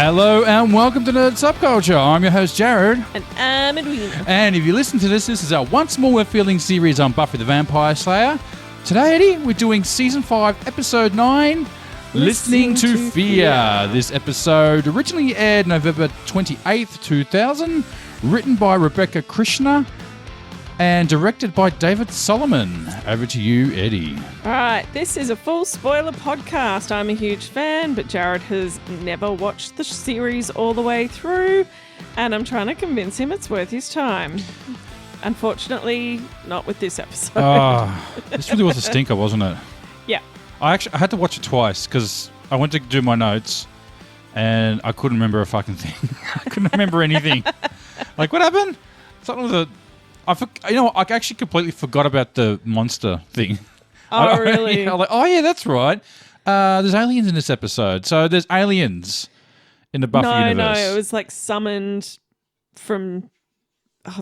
Hello and welcome to Nerd Subculture. I'm your host, Jarrod. And I'm Edwina. And if you listen to this is our Once More We're Feeling series on Buffy the Vampire Slayer. Today, Eddie, we're doing Season 5, Episode 9, Listening to Fear. This episode originally aired November 28th, 2000, written by Rebecca Krishna and directed by David Solomon. Over to you, Eddie. All right, this is a full spoiler podcast. I'm a huge fan, but Jarrod has never watched the series all the way through, and I'm trying to convince him it's worth his time. Unfortunately, not with this episode. This really was a stinker, wasn't it? Yeah. I had to watch it twice because I went to do my notes and I couldn't remember a fucking thing. I couldn't remember anything. Like, what happened? Something with I actually completely forgot about the monster thing. Oh, really? I'm like, oh, yeah, that's right. There's aliens in this episode. So there's aliens in the Buffy universe. No, it was like summoned from... I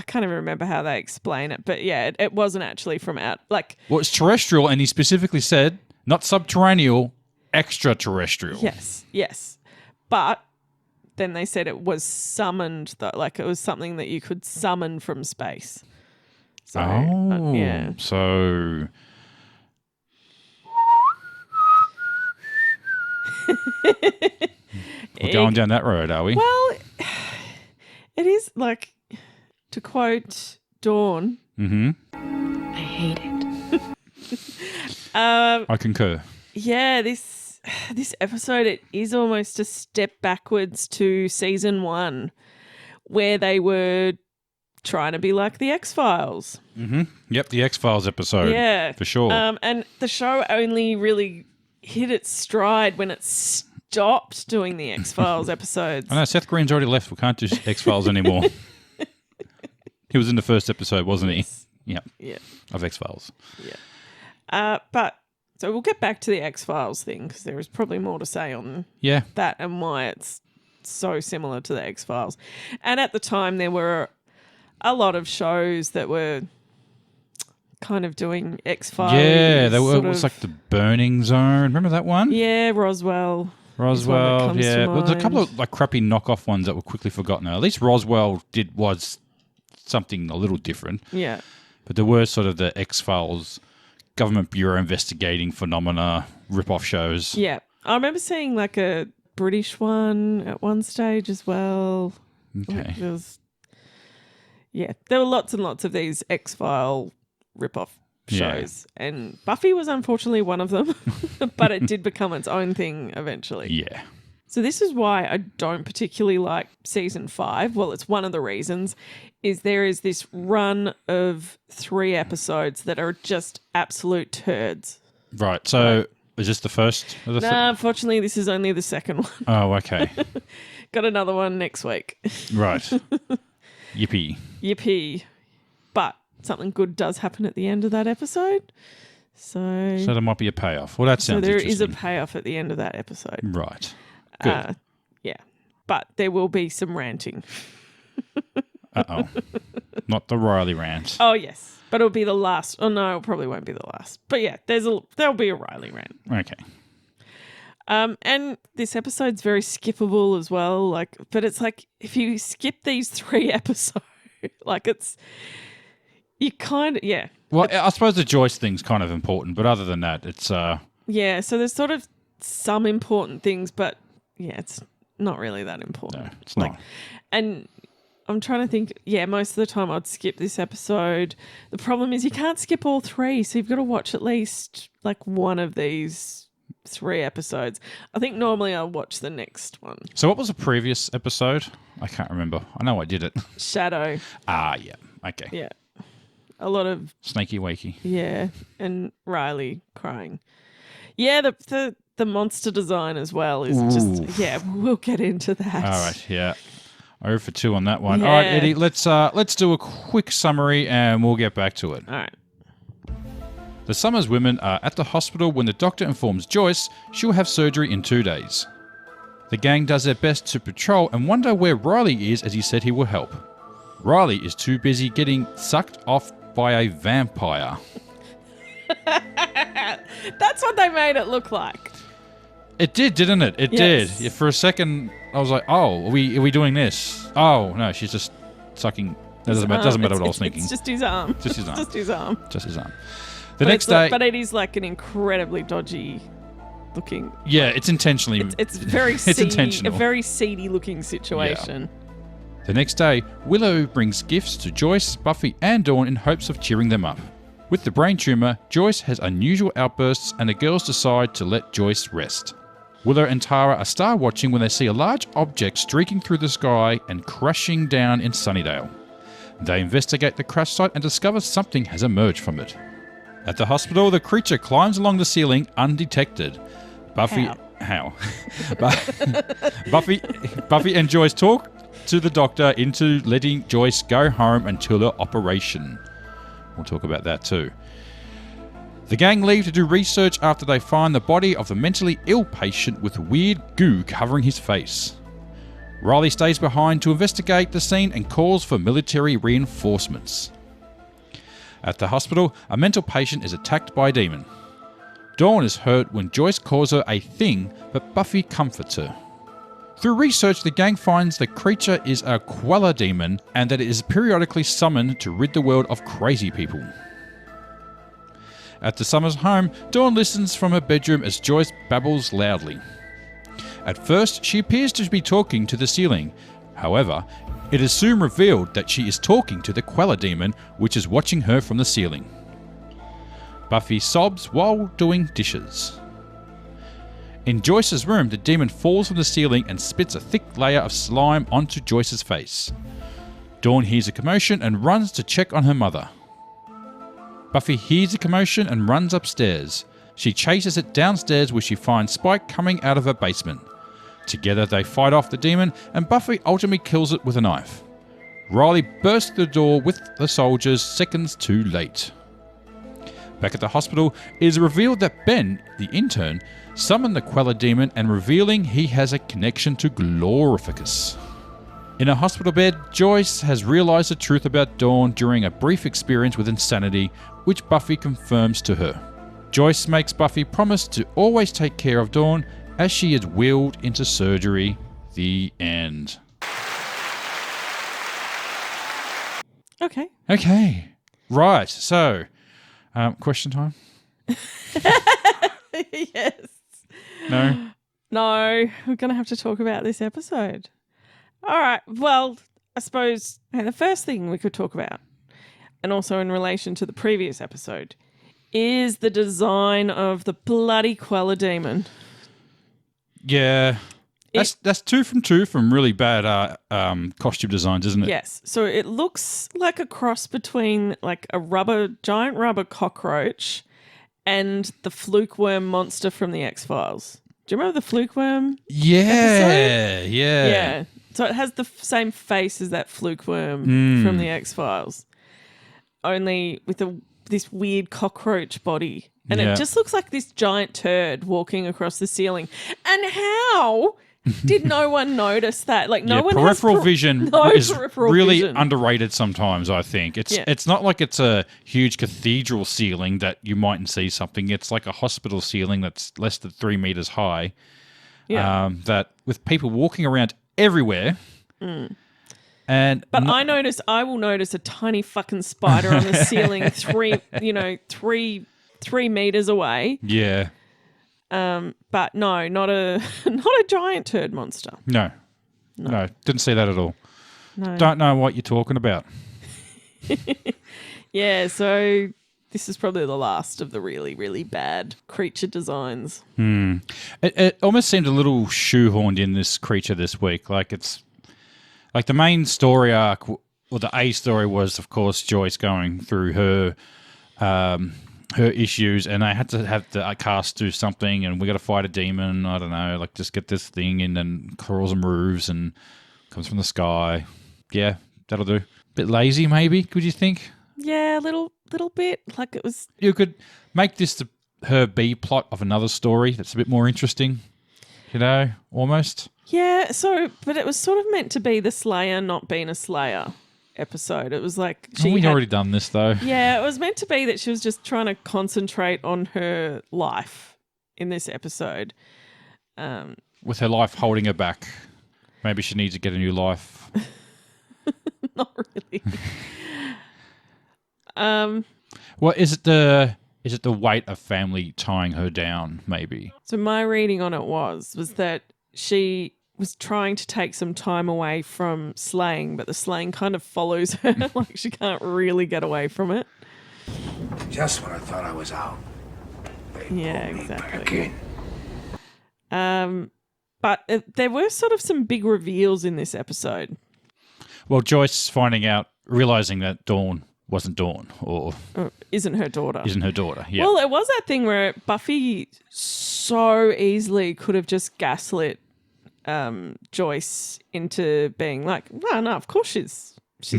can't even remember how they explain it, but yeah, it wasn't actually from out. Well, it's terrestrial, and he specifically said not subterranean, extraterrestrial. Yes. But then they said it was summoned, though, like it was something that you could summon from space. So, yeah. So... We're going down that road, are we? Well, it is like... To quote Dawn, I hate it. I concur. Yeah, this episode, it is almost a step backwards to season 1, where they were trying to be like the X-Files. Mm-hmm. Yep, the X-Files episode. Yeah. For sure. And the show only really hit its stride when it stopped doing the X-Files episodes. I know, Seth Green's already left. We can't do X-Files anymore. He was in the first episode, wasn't he? Yeah. Of X-Files. Yeah. But so we'll get back to the X-Files thing because there is probably more to say on that and why it's so similar to the X-Files. And at the time, there were a lot of shows that were kind of doing X-Files. Yeah, it was like the Burning Zone. Remember that one? Yeah, Roswell. Yeah. Well, there's a couple of like crappy knockoff ones that were quickly forgotten. At least Roswell was something a little different. Yeah. But there were sort of the X-Files government bureau investigating phenomena rip-off shows. Yeah. I remember seeing like a British one at one stage as well. Okay. There were lots and lots of these X-File rip-off shows. Yeah. And Buffy was unfortunately one of them, but it did become its own thing eventually. Yeah. So this is why I don't particularly like season 5. Well, it's one of the reasons is there is this run of 3 episodes that are just absolute turds. Right. So is this the first? Unfortunately, this is only the second one. Oh, okay. Got another one next week. Right. Yippee. But something good does happen at the end of that episode. So there might be a payoff. Well, that sounds interesting. So there is a payoff at the end of that episode. Right. Good. Yeah. But there will be some ranting. Uh-oh. Not the Riley rant. Oh, yes. But it'll be the last. Oh, no, it probably won't be the last. But yeah, there'll be a Riley rant. Okay. And this episode's very skippable as well. But it's like if you skip these 3 episodes, you kind of, yeah. Well, I suppose the Joyce thing's kind of important, but other than that, it's... Yeah, so there's sort of some important things, but yeah, it's not really that important. No, it's not. And I'm trying to think, most of the time I'd skip this episode. The problem is you can't skip all 3, so you've got to watch at least like one of these 3 episodes. I think normally I'll watch the next one. So what was the previous episode? I can't remember. I know I did it. Shadow. Yeah. Okay. Yeah. A lot of... Snakey wakey. Yeah, and Riley crying. Yeah, the monster design as well is just... Yeah, we'll get into that. All right, yeah. 0 for 2 on that one. Yeah. All right, Eddie, let's do a quick summary and we'll get back to it. All right. The Summers women are at the hospital when the doctor informs Joyce she'll have surgery in 2 days. The gang does their best to patrol and wonder where Riley is as he said he will help. Riley is too busy getting sucked off by a vampire. That's what they made it look like. It did, didn't it? It did. Yeah, for a second, I was like, "Oh, are we doing this?" Oh no, she's just sucking. That doesn't matter what I was thinking. It's just his arm. Just his arm. Just his arm. Just his arm. The next day, but it is like an incredibly dodgy looking. Yeah, it's intentionally. It's very it's seedy, intentional. a very seedy looking situation. Yeah. The next day, Willow brings gifts to Joyce, Buffy, and Dawn in hopes of cheering them up. With the brain tumour, Joyce has unusual outbursts and the girls decide to let Joyce rest. Willow and Tara are star watching when they see a large object streaking through the sky and crashing down in Sunnydale. They investigate the crash site and discover something has emerged from it. At the hospital, the creature climbs along the ceiling undetected. Buffy and Joyce talk to the doctor into letting Joyce go home until her operation. We'll talk about that too. The gang leave to do research after they find the body of the mentally ill patient with weird goo covering his face. Riley stays behind to investigate the scene and calls for military reinforcements. At the hospital, a mental patient is attacked by a demon. Dawn is hurt when Joyce calls her a thing, but Buffy comforts her. Through research, the gang finds the creature is a Queller demon and that it is periodically summoned to rid the world of crazy people. At the Summers' home, Dawn listens from her bedroom as Joyce babbles loudly. At first, she appears to be talking to the ceiling. However, it is soon revealed that she is talking to the Queller demon, which is watching her from the ceiling. Buffy sobs while doing dishes. In Joyce's room, the demon falls from the ceiling and spits a thick layer of slime onto Joyce's face. Dawn hears a commotion and runs to check on her mother. Buffy hears a commotion and runs upstairs. She chases it downstairs where she finds Spike coming out of her basement. Together they fight off the demon and Buffy ultimately kills it with a knife. Riley bursts the door with the soldiers seconds too late. Back at the hospital, it is revealed that Ben, the intern, summoned the Queller demon and revealing he has a connection to Glorificus. In a hospital bed, Joyce has realised the truth about Dawn during a brief experience with insanity, which Buffy confirms to her. Joyce makes Buffy promise to always take care of Dawn as she is wheeled into surgery. The end. Okay. Right, so, question time? Yes. No? No, we're going to have to talk about this episode. All right, well, I suppose the first thing we could talk about, and also in relation to the previous episode, is the design of the bloody Queller demon. Yeah. That's 2 from 2 from really bad costume designs, isn't it? Yes. So it looks like a cross between like a giant rubber cockroach and the fluke worm monster from the X-Files. Do you remember the fluke worm episode? Yeah. So it has the same face as that fluke worm from the X-Files, only with this weird cockroach body. And it just looks like this giant turd walking across the ceiling. And how did no one notice that? Like no one peripheral has vision is really underrated sometimes, I think. It's not like it's a huge cathedral ceiling that you mightn't see something. It's like a hospital ceiling that's less than 3 meters high. Yeah. That with people walking around everywhere. But I will notice a tiny fucking spider on the ceiling 3 meters away. Yeah. But no, not a giant turd monster. No, didn't see that at all. No. Don't know what you're talking about. Yeah, so this is probably the last of the really, really bad creature designs. It almost seemed a little shoehorned in, this creature this week. Like it's like the main story arc, or the A story was, of course, Joyce going through her issues, and they had to have the cast do something, and we got to fight a demon. I don't know, like just get this thing in and crawls and moves and comes from the sky. Yeah, that'll do. Bit lazy, maybe? Could you think? Yeah, a little bit. Like it was. You could make this her B plot of another story that's a bit more interesting. You know, almost. Yeah. So, but it was sort of meant to be the Slayer not being a Slayer episode. It was like we'd already done this though. Yeah, it was meant to be that she was just trying to concentrate on her life in this episode. With her life holding her back, maybe she needs to get a new life. Not really. Well, is it the weight of family tying her down? Maybe. So my reading on it was that she was trying to take some time away from slaying, but the slaying kind of follows her. Like she can't really get away from it. Just when I thought I was out, they pulled me back in. But there were sort of some big reveals in this episode. Well, Joyce realizing that Dawn wasn't Dawn, or isn't her daughter. Yeah. Well, it was that thing where Buffy so easily could have just gaslit Joyce into being like, no, of course she's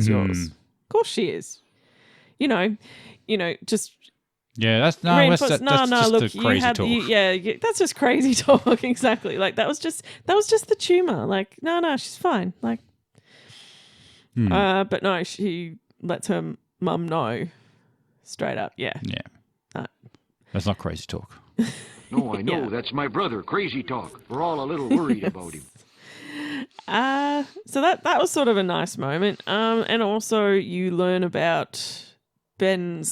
yours. Of course she is. You know, just. Yeah, that's just the crazy talk. That's just crazy talk. Exactly. Like that was just the tumor. Like, no, she's fine. Like, but no, she lets her mum know straight up. Yeah. Yeah. No. That's not crazy talk. No, I know. Yeah. That's my brother. Crazy talk. We're all a little worried about him. So that was sort of a nice moment. And also you learn about Ben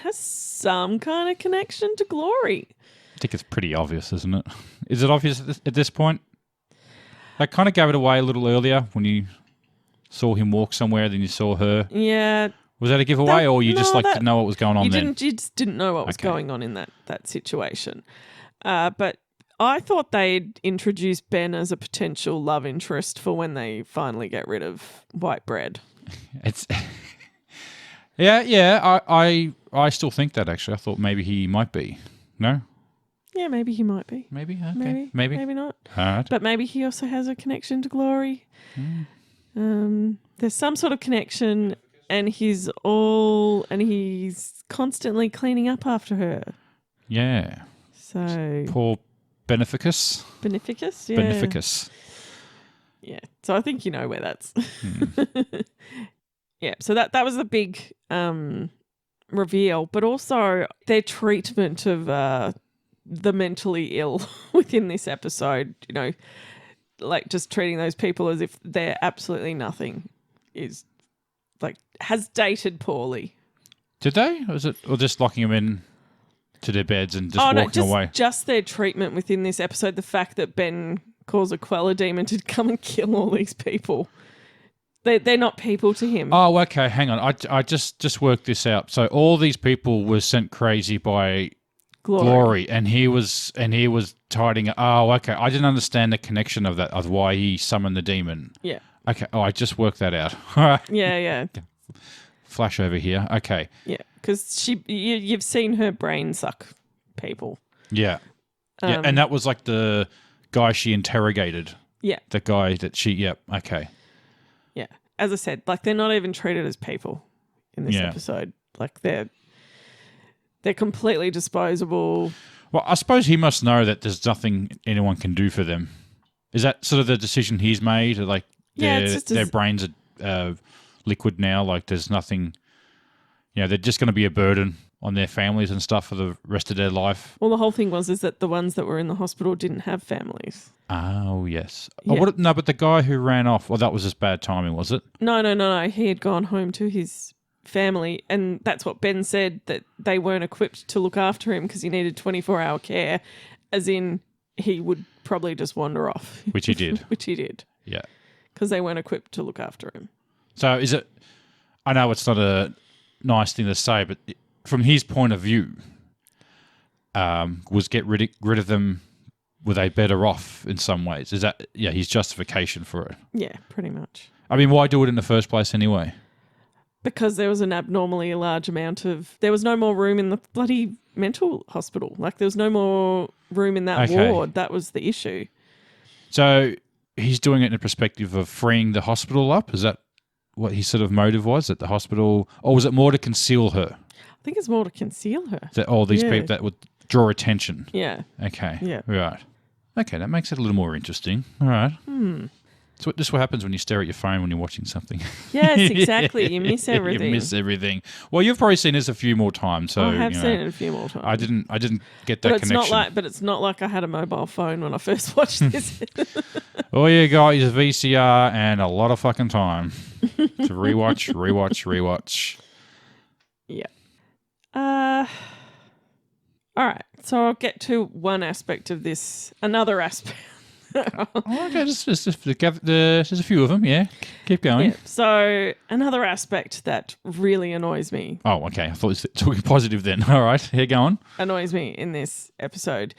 has some kind of connection to Glory. I think it's pretty obvious, isn't it? Is it obvious at this point? I kind of gave it away a little earlier when you saw him walk somewhere, then you saw her. Yeah. Was that a giveaway, or you just didn't know what was going on You just didn't know what was going on in that situation. But I thought they'd introduce Ben as a potential love interest for when they finally get rid of White Bread. It's... Yeah. I still think that, actually. I thought maybe he might be. No? Yeah, maybe he might be. Maybe? Okay. Maybe not. All right. But maybe he also has a connection to Glory. There's some sort of connection, and he's constantly cleaning up after her. Yeah. So poor Beneficus. Beneficus, yeah. Beneficus. Yeah. So I think you know where that's. Yeah. So that was the big reveal, but also their treatment of the mentally ill within this episode. You know, like just treating those people as if they're absolutely nothing is like has dated poorly. Did they? Or just locking them in to their beds and just walking away? Just their treatment within this episode. The fact that Ben calls a Queller demon to come and kill all these people. They're not people to him. Oh, okay. Hang on. I just worked this out. So all these people were sent crazy by Glory, and he was tiding. Oh, okay. I didn't understand the connection of that, of why he summoned the demon. Yeah. Okay. Oh, I just worked that out. Yeah. Flash over here. Okay. Yeah, because you've seen her brain suck people. Yeah. Yeah, and that was like the guy she interrogated. Yeah. The guy that she. Yep. Okay. Yeah. As I said, like they're not even treated as people in this episode. Like they're completely disposable. Well, I suppose he must know that there's nothing anyone can do for them. Is that sort of the decision he's made? Like their brains are liquid now. Like there's nothing, they're just going to be a burden on their families and stuff for the rest of their life. Well, the whole thing is that the ones that were in the hospital didn't have families. Oh, yes. Yeah. Oh, no, but the guy who ran off, well, that was just bad timing, was it? No. He had gone home to his family, and that's what Ben said, that they weren't equipped to look after him because he needed 24-hour care, as in he would probably just wander off. Which he did. Which he did. Yeah. Because they weren't equipped to look after him. So is it, I know it's not a nice thing to say, but from his point of view, was get rid of them, were they better off in some ways? Is that, his justification for it? Yeah, pretty much. I mean, why do it in the first place anyway? Because there was an abnormally large amount there was no more room in the bloody mental hospital. Like there was no more room in that ward. That was the issue. So he's doing it in the perspective of freeing the hospital up? Is that what his sort of motive was at the hospital? Or was it more to conceal her? I think it's more to conceal her. That all these people that would draw attention. Yeah. Okay. Yeah. Right. Okay, that makes it a little more interesting. All right. So this is what happens when you stare at your phone when you're watching something. Yes, exactly. You miss everything. You miss everything. Well, you've probably seen this a few more times. So I have seen it a few more times. I didn't get that connection. But it's not like I had a mobile phone when I first watched this. All you got is a VCR and a lot of fucking time to rewatch. Yeah. All right. So I'll get to one aspect of this. Another aspect. Okay, there's a few of them, yeah. Keep going. Yeah, so another aspect that really annoys me. Oh, okay. I thought it was talking positive then. All right, here, go on. Annoys me in this episode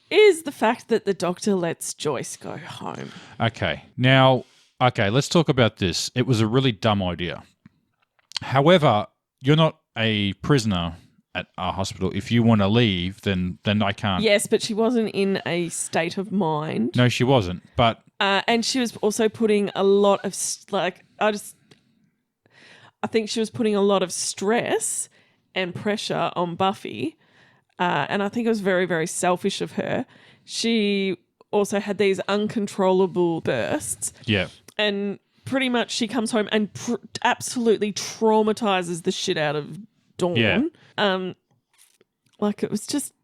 is the fact that the doctor lets Joyce go home. Okay. Now, let's talk about this. It was a really dumb idea. However, you're not a prisoner at our hospital. If you want to leave, then I can't. Yes, but she wasn't in a state of mind. No, she wasn't. But and she was also putting a lot of I think she was putting a lot of stress and pressure on Buffy, and I think it was very, very selfish of her. She also had these uncontrollable bursts. Yeah, and pretty much she comes home and absolutely traumatizes the shit out of Dawn. Yeah. It was just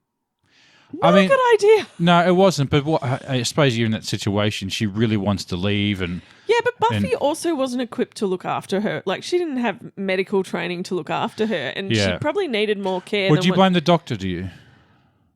not a good idea. No, it wasn't. But I suppose you're in that situation. She really wants to leave, and yeah, but Buffy also wasn't equipped to look after her. Like, she didn't have medical training to look after her, and she probably needed more care. Would you blame the doctor? Do you?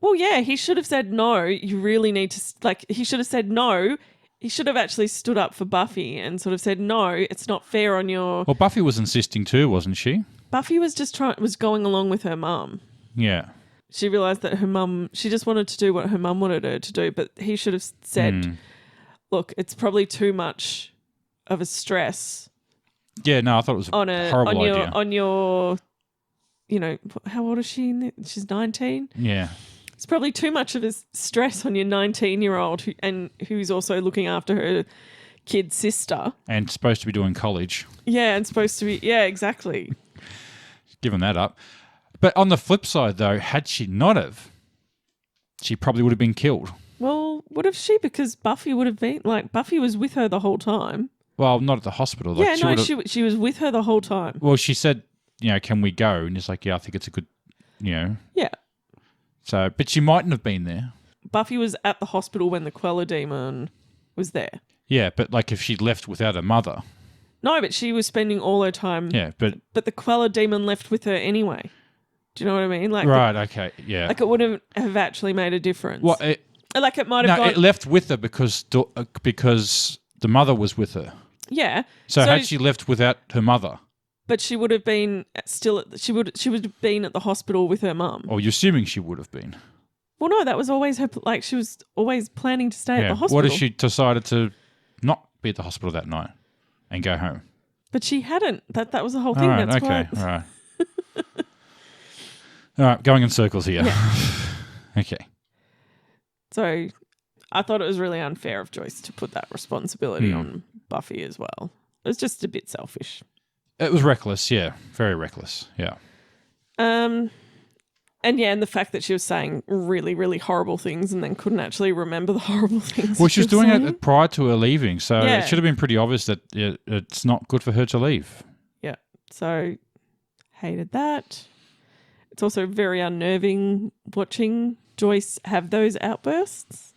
Well, yeah, he should have said no. You really need to he should have said no. He should have actually stood up for Buffy and sort of said, no, it's not fair on your... Well, Buffy was insisting too, wasn't she? Buffy was just was going along with her mum. Yeah. She realised that her mum... She just wanted to do what her mum wanted her to do, but he should have said, look, it's probably too much of a stress. Yeah, no, I thought it was a horrible idea. On your... how old is she? She's 19? Yeah. It's probably too much of a stress on your 19-year-old who's also looking after her kid sister. And supposed to be doing college. Yeah, and supposed to be... Yeah, exactly. Giving that up. But on the flip side, though, had she not have, she probably would have been killed. Well, would have she? Because Buffy would have been... Buffy was with her the whole time. Well, not at the hospital. She was with her the whole time. Well, she said, can we go? And it's like, yeah, I think it's a good, Yeah. So, but she mightn't have been there. Buffy was at the hospital when the Queller demon was there. Yeah, but if she'd left without her mother. No, but she was spending all her time. Yeah, but the Queller demon left with her anyway. Do you know what I mean? Right, okay, yeah. It wouldn't have actually made a difference. Well, it might have gone... it left with her because the mother was with her. Yeah. So had she left without her mother? But she would have been she would have been at the hospital with her mum. Oh, you're assuming she would have been. Well, no, that was always her. She was always planning to stay at the hospital. What if she decided to not be at the hospital that night and go home? But she hadn't. That was the whole thing. All right, That's okay, why. all right. All right, going in circles here. Yeah. Okay. So I thought it was really unfair of Joyce to put that responsibility on Buffy as well. It was just a bit selfish. It was reckless, yeah. Very reckless, yeah. And the fact that she was saying really, really horrible things and then couldn't actually remember the horrible things. Well, she was doing it prior to her leaving, so Yeah. it should have been pretty obvious that it's not good for her to leave. Yeah. So hated that. It's also very unnerving watching Joyce have those outbursts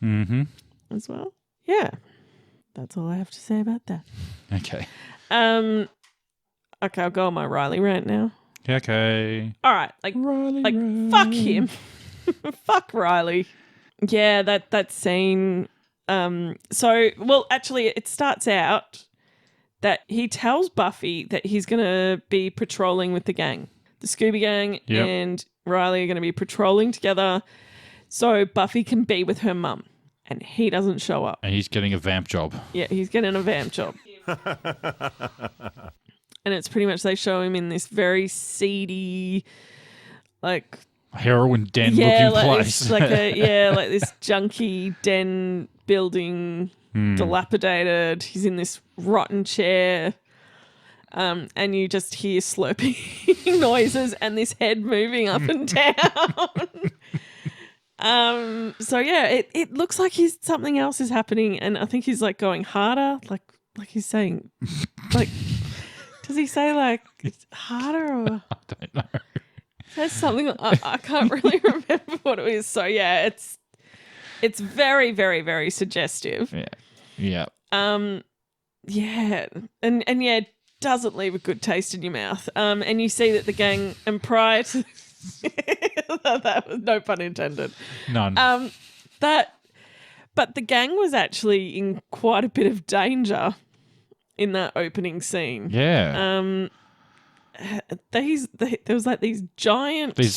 as well. Yeah. That's all I have to say about that. Okay. Okay, I'll go on my Riley rant now. Okay. All right, Riley. fuck him, fuck Riley. Yeah, that scene. Actually, it starts out that he tells Buffy that he's gonna be patrolling with the gang, the Scooby Gang, and Riley are gonna be patrolling together, so Buffy can be with her mum, and he doesn't show up. And he's getting a vamp job. Yeah, he's getting a vamp job. And it's pretty much they show him in this very seedy, heroin den looking place. Like this junky den building, dilapidated. He's in this rotten chair, and you just hear slurping noises and this head moving up and down. So yeah, it looks like something else is happening, and I think he's like going harder, like he's saying, like, does he say like it's harder or I don't know. There's something I can't really remember what it is. So yeah, it's very, very, very suggestive. Yeah. Yeah, and yeah, it doesn't leave a good taste in your mouth. And you see that the gang, and prior to that was no pun intended. None. But the gang was actually in quite a bit of danger in that opening scene. Yeah. There was like these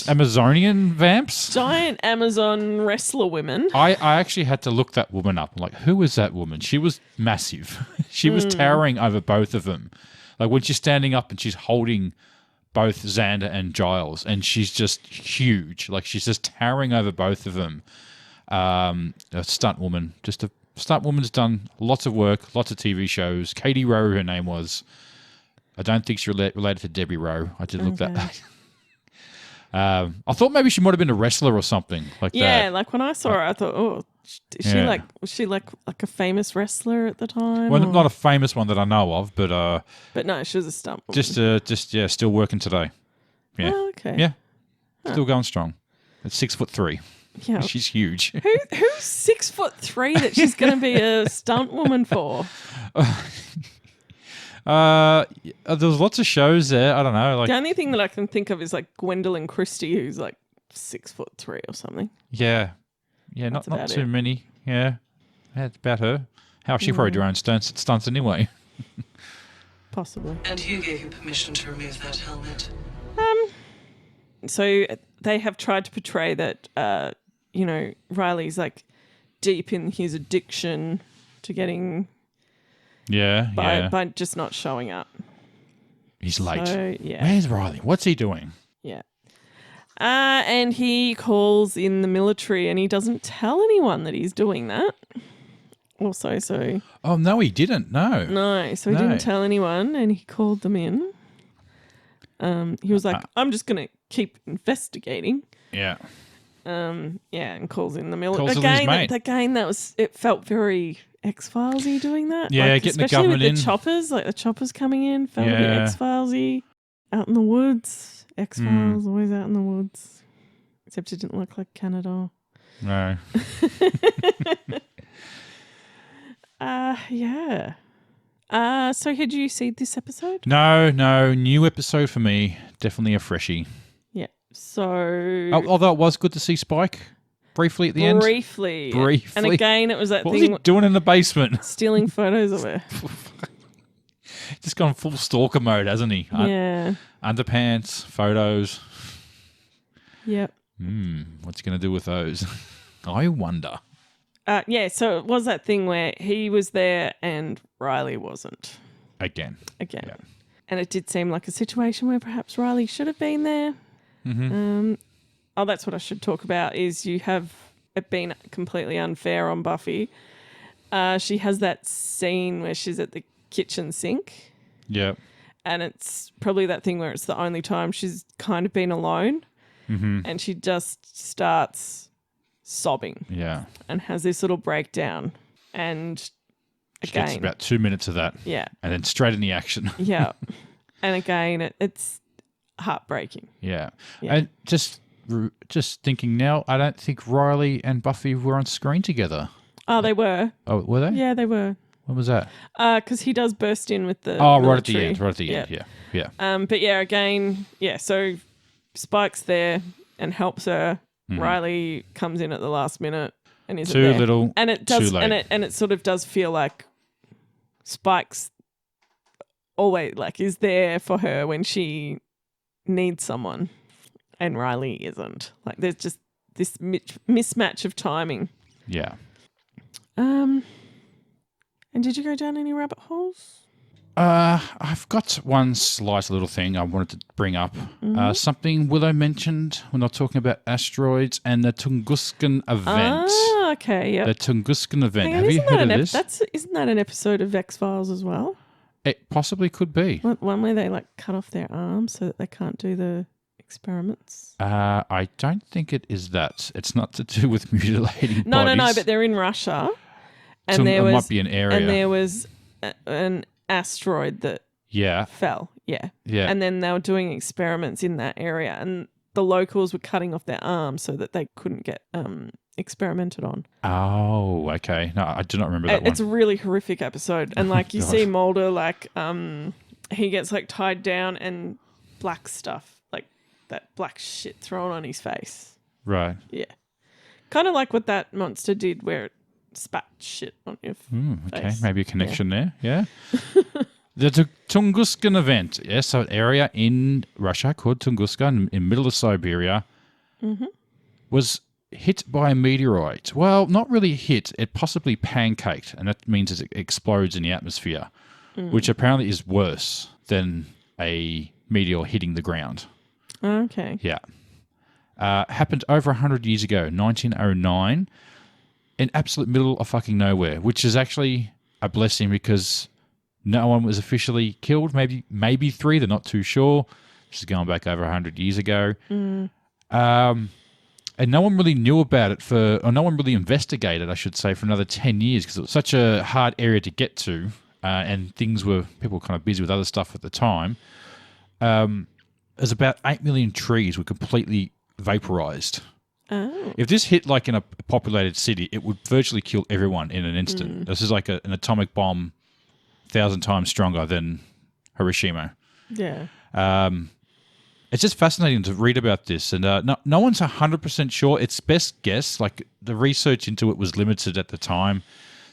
Amazonian vamps. Giant Amazon wrestler women. I actually had to look that woman up. I'm like, who was that woman? She was massive. She was towering over both of them. Like when she's standing up and she's holding both Xander and Giles, and she's just huge. Like she's just towering over both of them. A stunt woman. Just a stunt woman's done lots of work, lots of TV shows. Katie Rowe, her name was. I don't think she's related to Debbie Rowe. I did look that. I thought maybe she might have been a wrestler or something like that. Yeah, like when I saw her, I thought, was she like a famous wrestler at the time? Well, not a famous one that I know of, but no, she was a stunt woman. Still working today. Yeah. Oh, okay. Yeah. Still going strong. At 6'3". Yeah. She's huge. Who's 6'3" that she's going to be a stunt woman for? There's lots of shows there. I don't know. Like the only thing that I can think of is like Gwendolyn Christie, who's like 6'3" or something. Yeah, not too many. Yeah, it's about her. How she probably do her own stunts anyway. Possibly. And who gave you permission to remove that helmet? So they have tried to portray that Riley's like deep in his addiction to getting. By just not showing up. He's late. So, yeah. Where's Riley? What's he doing? Yeah. And he calls in the military and he doesn't tell anyone that he's doing that. Also, so... Oh, no, he didn't. No. No, so he didn't tell anyone and he called them in. He was like, I'm just going to keep investigating. Yeah. And calls in the military. Calls in his mate. It felt very... X-Files-y doing that? Yeah, like, getting the government in. Especially with the choppers, like the choppers coming in, felt a bit X-Files-y. Out in the woods. X-Files, always out in the woods. Except it didn't look like Canada. No. Yeah. So had you seen this episode? No. New episode for me. Definitely a freshie. Yeah. So... Although it was good to see Spike. Briefly at the end? Briefly. And again, it was that what thing... What was he doing in the basement? Stealing photos of her. Just gone full stalker mode, hasn't he? Yeah. Underpants, photos. Yep. What's he going to do with those? I wonder. So it was that thing where he was there and Riley wasn't. Again. Yeah. And it did seem like a situation where perhaps Riley should have been there. Mm-hmm. That's what I should talk about, is you have it been completely unfair on Buffy. She has that scene where she's at the kitchen sink. Yeah. And it's probably that thing where it's the only time she's kind of been alone. Mm-hmm. And she just starts sobbing. Yeah. And has this little breakdown. And she again... gets about 2 minutes of that. Yeah. And then straight in the action. Yeah. And again, it's heartbreaking. Yeah. And just thinking now, I don't think Riley and Buffy were on screen together. Oh, they were. Oh, were they? Yeah, they were. When was that? Because he does burst in with the military. Right at the end, yeah. But yeah, again, so Spike's there and helps her. Mm-hmm. Riley comes in at the last minute and isn't too there. little, and it does, too late. And it sort of does feel like Spike's always is there for her when she needs someone. And Riley isn't. Like, there's just this mismatch of timing. Yeah. And did you go down any rabbit holes? I've got one slight little thing I wanted to bring up. Mm-hmm. Something Willow mentioned when they're talking about asteroids and the Tunguskan event. Ah, okay, yeah. The Tunguskan event. Have you heard of this? Isn't that an episode of X-Files as well? It possibly could be. One where they cut off their arms so that they can't do the experiments? I don't think it is that. It's not to do with mutilating No, bodies. but they're in Russia. And So there it was, might be an area. And there was an asteroid that fell. Yeah. And then they were doing experiments in that area, and the locals were cutting off their arms so that they couldn't get experimented on. Oh, okay. No, I do not remember that one. It's a really horrific episode. And like you see Mulder, like he gets like tied down and black stuff, like that black shit thrown on his face. Right. Yeah. Kind of like what that monster did where it spat shit on your face. Okay, maybe a connection there. Yeah. The Tunguskan event, yes, so an area in Russia called Tunguska in the middle of Siberia was hit by a meteorite. Well, not really hit. It possibly pancaked, and that means it explodes in the atmosphere, which apparently is worse than a meteor hitting the ground. Okay. Yeah. Happened over 100 years ago, 1909, in absolute middle of fucking nowhere, which is actually a blessing because no one was officially killed. Maybe 3. They're not too sure. This is going back over 100 years ago. And no one really knew about it or no one really investigated, I should say, for another 10 years because it was such a hard area to get to, and people were kind of busy with other stuff at the time. There's about 8 million trees were completely vaporized. Oh. If this hit like in a populated city, it would virtually kill everyone in an instant. This is like an atomic bomb 1,000 times stronger than Hiroshima. Yeah. It's just fascinating to read about this, and no one's 100% sure. It's best guess. Like the research into it was limited at the time,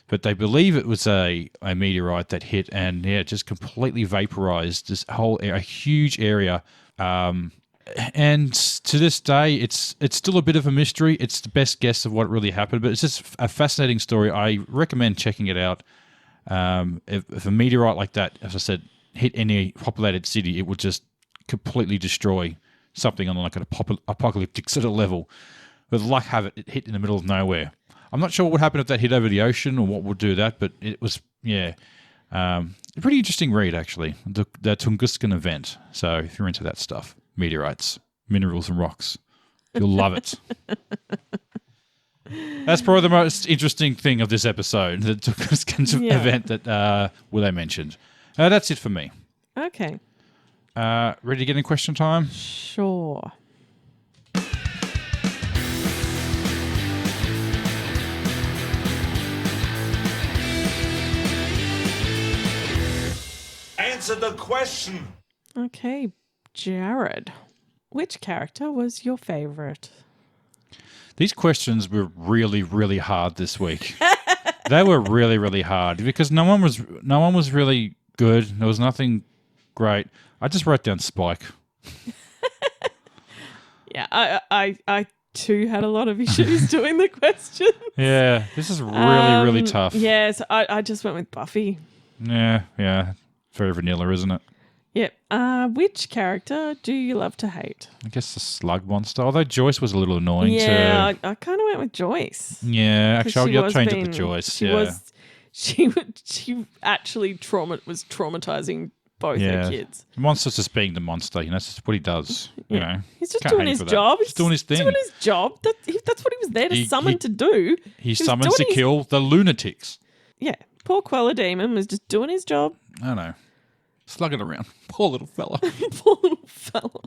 but they believe it was a meteorite that hit and just completely vaporized this whole a huge area. And to this day, it's still a bit of a mystery. It's the best guess of what really happened, but it's just a fascinating story. I recommend checking it out. If a meteorite like that, as I said, hit any populated city, it would just completely destroy something on like an apocalyptic sort of level. With luck have it, it hit in the middle of nowhere. I'm not sure what would happen if that hit over the ocean or what would do that, but it was, a pretty interesting read, actually, the Tunguskan event. So if you're into that stuff, meteorites, minerals and rocks, you'll love it. That's probably the most interesting thing of this episode, the Tunguskan event that Willow mentioned. That's it for me. Okay. Ready to get in question time? Sure. Answer the question. Okay, Jarrod. Which character was your favourite? These questions were really, really hard this week. They were really, really hard because no one was really good. There was nothing great. I just wrote down Spike. Yeah, I too had a lot of issues doing the questions. Yeah, this is really, really tough. Yes, I just went with Buffy. Yeah. Very vanilla, isn't it? Yep. Which character do you love to hate? I guess the slug monster. Although Joyce was a little annoying too. Yeah, I kind of went with Joyce. Yeah, actually, I'll change it to Joyce. She actually was traumatizing both her kids. The monster's just being the monster. That's just what he does. Yeah. He's just doing his job. He's doing his thing. Doing his job. That's what he was there to summon to do. He summons to kill the lunatics. Yeah. Poor Quella Demon was just doing his job. I know. Slugging around. Poor little fella. Poor little fella.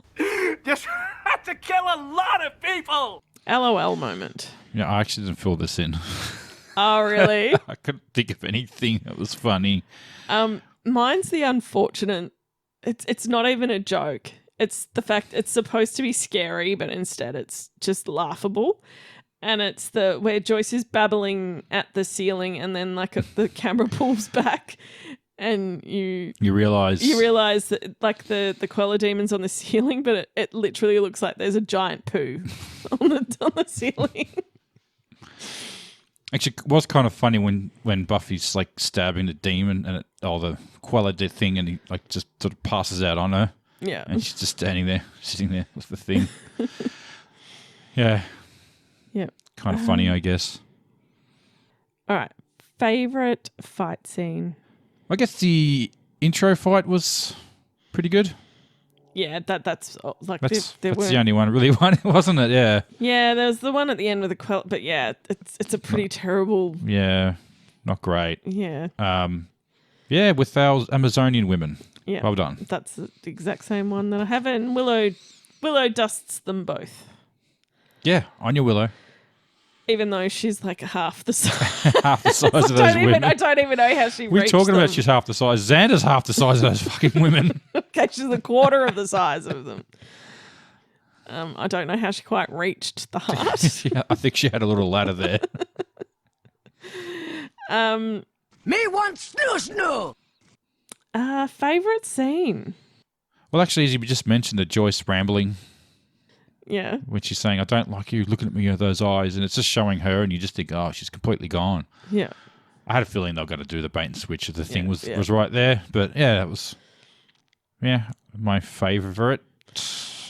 Just had to kill a lot of people. LOL moment. Yeah, I actually didn't fill this in. Oh, really? I couldn't think of anything that was funny. Mine's the unfortunate. It's not even a joke. It's the fact it's supposed to be scary, but instead it's just laughable. And it's where Joyce is babbling at the ceiling, and then the camera pulls back, and you realize that like the Quella Demon's on the ceiling, but it literally looks like there's a giant poo on the ceiling. Actually, it was kind of funny when Buffy's like stabbing the demon and the Quella thing, and he like just sort of passes out on her. Yeah, and she's just sitting there with the thing. Yeah. Yeah. Kind of funny, I guess. All right. Favorite fight scene? I guess the intro fight was pretty good. Yeah, that's like That's there were the only one really, wasn't it? Yeah. Yeah, there was the one at the end with the quilt, but yeah, it's a pretty terrible. Yeah, not great. Yeah. Yeah, with our Amazonian women. Yeah. Well done. That's the exact same one that I have, and Willow dusts them both. Yeah, on your Willow. Even though she's like half the size. Half the size of those women. I don't even know how she We're reached talking them. about she's half the size. Xander's half the size of those fucking women. Okay, she's a quarter of the size of them. I don't know how she quite reached the heart. Yeah, I think she had a little ladder there. Me want snoo. Favorite scene? Well, actually, as you just mentioned, the Joyce rambling. Yeah. When she's saying, I don't like you looking at me with those eyes. And it's just showing her and you just think, oh, she's completely gone. Yeah. I had a feeling they were going to do the bait and switch if the thing was right there. But yeah, that was, my favourite,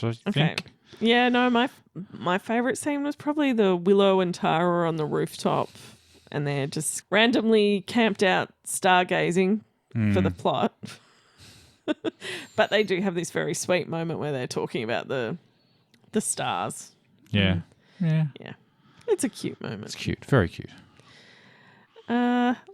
I think. Yeah, no, my favourite scene was probably the Willow and Tara on the rooftop and they're just randomly camped out stargazing for the plot. But they do have this very sweet moment where they're talking about the stars. Yeah. Yeah. Yeah. It's a cute moment. It's cute. Very cute.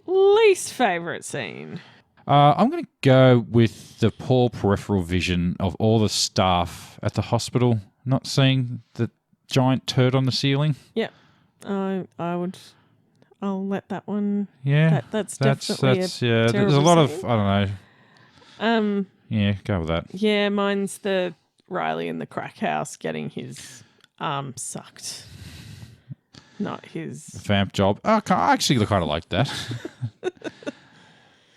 Least favourite scene. I'm going to go with the poor peripheral vision of all the staff at the hospital not seeing the giant turd on the ceiling. Yeah. I'll let that one. Yeah. That's definitely yeah. There's a lot of, I don't know. Yeah, go with that. Yeah, mine's the Riley in the crack house getting his arm sucked. Not his vamp job. Oh, I actually kind of like that.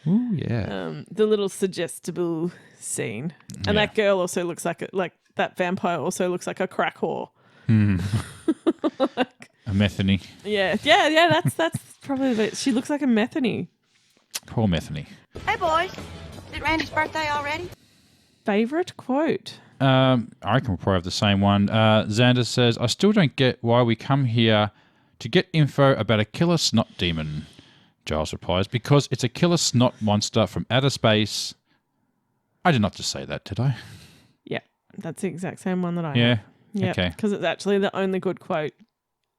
Ooh, yeah. The little suggestible scene, and that girl also looks like that vampire also looks like a crack whore. A methany. Yeah. That's probably the bit. She looks like a methany. Poor methany. Hey boys, is it Randy's birthday already? Favorite quote. I reckon we'll probably have the same one. Xander says, I still don't get why we come here to get info about a killer snot demon. Giles replies, because it's a killer snot monster from outer space. I did not just say that, did I? Yeah, that's the exact same one that I have. Yeah, okay. Because it's actually the only good quote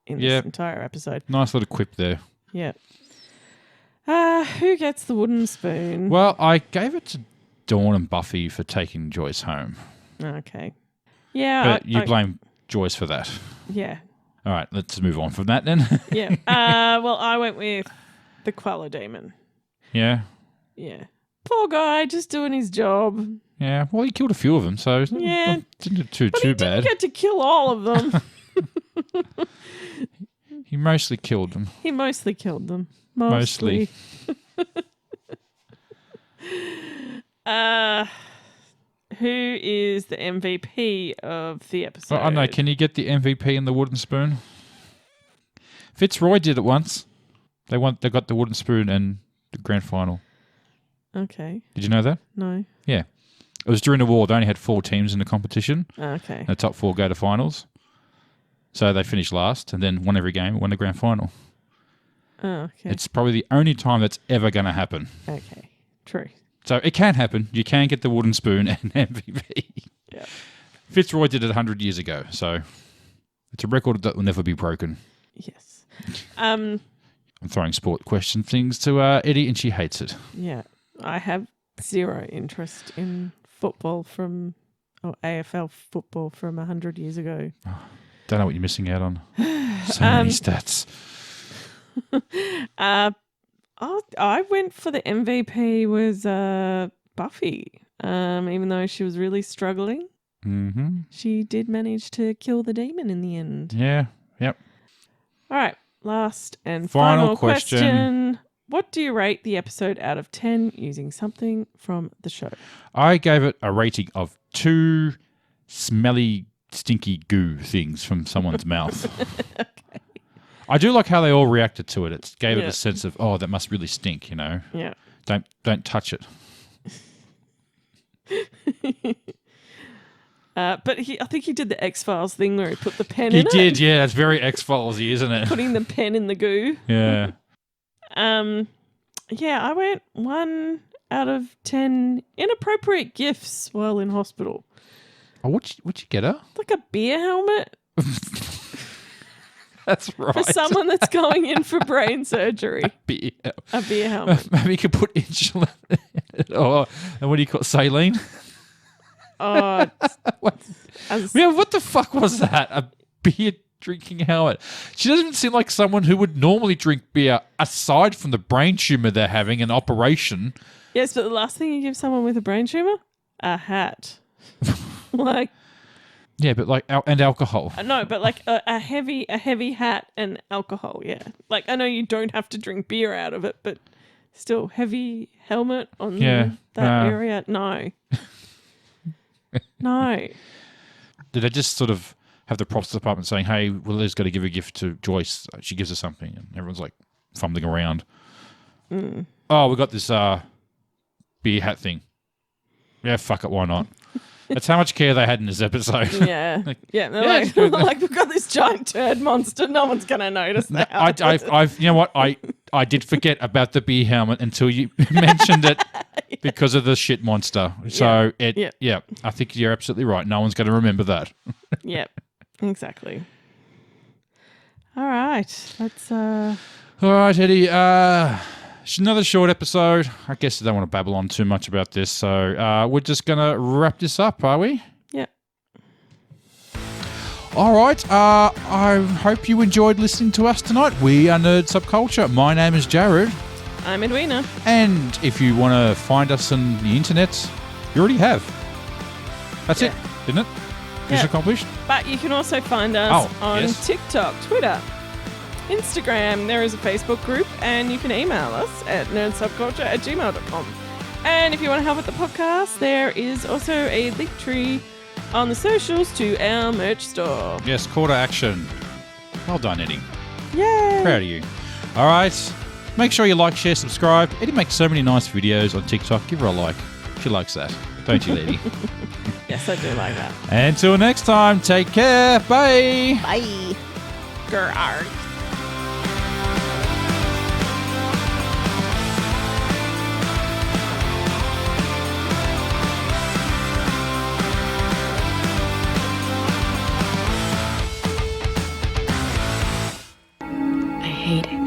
in this entire episode. Nice little quip there. Yeah. Who gets the wooden spoon? Well, I gave it to Dawn and Buffy for taking Joyce home. Okay. Yeah. But you blame Joyce for that. Yeah. All right, let's move on from that then. Yeah. Well, I went with the Queller Demon. Yeah. Yeah. Poor guy, just doing his job. Yeah. Well, he killed a few of them, so yeah, didn't do but too he bad. Didn't get to kill all of them. He mostly killed them. He mostly killed them. Mostly. Who is the MVP of the episode? Oh, no. Can you get the MVP in the wooden spoon? Fitzroy did it once. They got the wooden spoon and the grand final. Okay. Did you know that? No. Yeah. It was during the war. They only had 4 teams in the competition. Okay. And the top 4 go to finals. So they finished last and then won every game and won the grand final. Oh, okay. It's probably the only time that's ever going to happen. Okay. True. So it can happen. You can get the wooden spoon and MVP. Yeah. Fitzroy did it 100 years ago. So it's a record that will never be broken. Yes. I'm throwing sport question things to Eddie and she hates it. Yeah. I have zero interest in football AFL football from 100 years ago. Oh, don't know what you're missing out on. So many stats. I went for the MVP was Buffy. Even though she was really struggling, she did manage to kill the demon in the end. Yeah. Yep. All right. Last and Final final question. What do you rate the episode out of 10 using something from the show? I gave it a rating of 2 smelly, stinky goo things from someone's mouth. Okay. I do like how they all reacted to it. It gave it a sense of, oh, that must really stink, you know? Yeah. Don't touch it. But I think he did the X-Files thing where he put the pen in it. He did, yeah. That's very X-Files-y, isn't it? Putting the pen in the goo. Yeah. Yeah, I went 1 out of 10 inappropriate gifts while in hospital. Oh, what'd you get her? Like a beer helmet That's right. for someone that's going in for brain surgery. A beer helmet. Maybe you could put insulin or and what do you call it? Saline? Oh, What the fuck was that? A beer drinking helmet. She doesn't seem like someone who would normally drink beer aside from the brain tumor they're having an operation. yes, but the last thing you give someone with a brain tumor, a hat. Like, yeah, but like and alcohol. no, but like a heavy hat and alcohol. Yeah, like I know you don't have to drink beer out of it, but still heavy helmet on that area. No, no. Did they just sort of have the props department saying, "Hey, Willow's got to give a gift to Joyce. She gives her something," and everyone's like fumbling around. Oh, we got this beer hat thing. Yeah, fuck it, why not? That's how much care they had in this episode. Yeah, yeah. They're like, we've got this giant turd monster. No one's gonna notice that. I've, you know what? I did forget about the beer helmet until you mentioned it because of the shit monster. So I think you're absolutely right. No one's going to remember that. Yep, exactly. All right, let's. All right, Eddie. Another short episode. I guess I don't want to babble on too much about this, so we're just going to wrap this up, are we? Yep. All right. I hope you enjoyed listening to us tonight. We are Nerd Subculture. My name is Jarrod. I'm Edwina. And if you want to find us on the internet, you already have. That's it, isn't it? Mission accomplished. But you can also find us on TikTok, Twitter, Instagram. There is a Facebook group, and you can email us at nerdsubculture@gmail.com. And if you want to help with the podcast, there is also a link tree on the socials to our merch store. Yes, call to action. Well done, Eddie. Yay! Proud of you. All right. Make sure you like, share, subscribe. Eddie makes so many nice videos on TikTok. Give her a like. She likes that. Don't you, Eddie? Yes, I do like that. Until next time, take care. Bye. Bye. Grr. I hate it.